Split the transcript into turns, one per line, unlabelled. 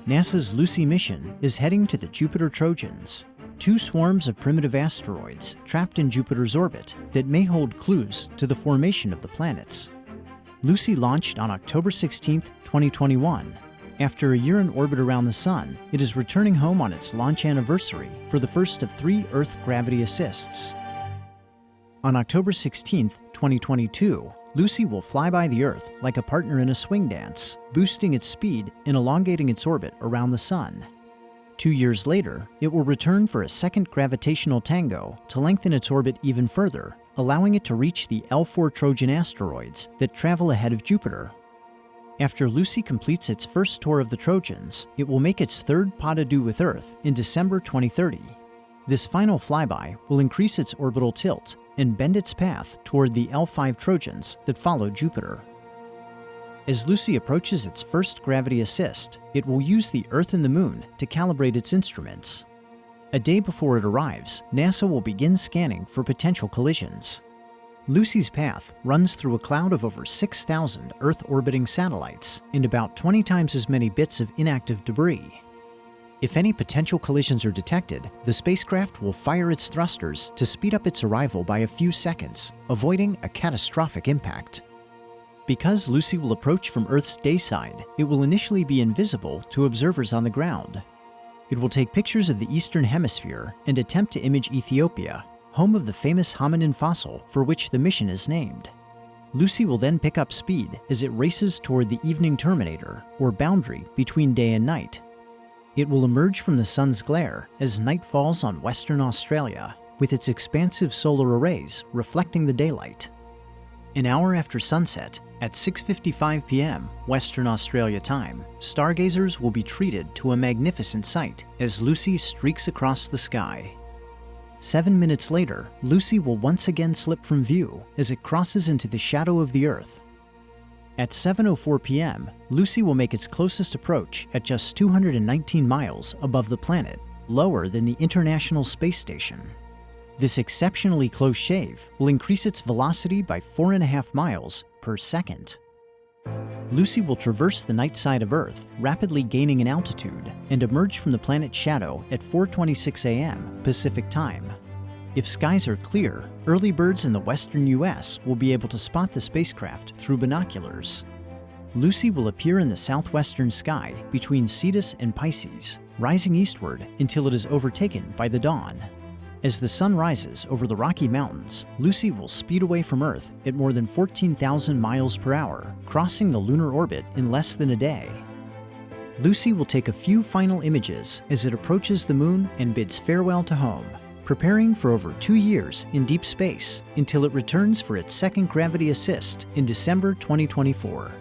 NASA's Lucy mission is heading to the Jupiter Trojans, two swarms of primitive asteroids trapped in Jupiter's orbit that may hold clues to the formation of the planets. Lucy launched on October 16, 2021. After a year in orbit around the Sun, it is returning home on its launch anniversary for the first of 3 Earth gravity assists. On October 16, 2022, Lucy will fly by the Earth like a partner in a swing dance, boosting its speed and elongating its orbit around the Sun. 2 years later, it will return for a second gravitational tango to lengthen its orbit even further, allowing it to reach the L4 Trojan asteroids that travel ahead of Jupiter. After Lucy completes its first tour of the Trojans, it will make its third pas de deux with Earth in December 2030. This final flyby will increase its orbital tilt and bend its path toward the L5 Trojans that follow Jupiter. As Lucy approaches its first gravity assist, it will use the Earth and the Moon to calibrate its instruments. A day before it arrives, NASA will begin scanning for potential collisions. Lucy's path runs through a cloud of over 6,000 Earth-orbiting satellites and about 20 times as many bits of inactive debris. If any potential collisions are detected, the spacecraft will fire its thrusters to speed up its arrival by a few seconds, avoiding a catastrophic impact. Because Lucy will approach from Earth's day side, it will initially be invisible to observers on the ground. It will take pictures of the Eastern Hemisphere and attempt to image Ethiopia, home of the famous hominin fossil for which the mission is named. Lucy will then pick up speed as it races toward the evening terminator, or boundary between day and night. It will emerge from the sun's glare as night falls on Western Australia, with its expansive solar arrays reflecting the daylight. An hour after sunset, at 6:55 p.m. Western Australia time, stargazers will be treated to a magnificent sight as Lucy streaks across the sky. 7 minutes later, Lucy will once again slip from view as it crosses into the shadow of the Earth. At 7:04 p.m., Lucy will make its closest approach at just 219 miles above the planet, lower than the International Space Station. This exceptionally close shave will increase its velocity by 4.5 miles per second. Lucy will traverse the night side of Earth, rapidly gaining in altitude, and emerge from the planet's shadow at 4:26 a.m. Pacific Time. If skies are clear, early birds in the western U.S. will be able to spot the spacecraft through binoculars. Lucy will appear in the southwestern sky between Cetus and Pisces, rising eastward until it is overtaken by the dawn. As the sun rises over the Rocky Mountains, Lucy will speed away from Earth at more than 14,000 miles per hour, crossing the lunar orbit in less than a day. Lucy will take a few final images as it approaches the Moon and bids farewell to home, preparing for over 2 years in deep space until it returns for its second gravity assist in December 2024.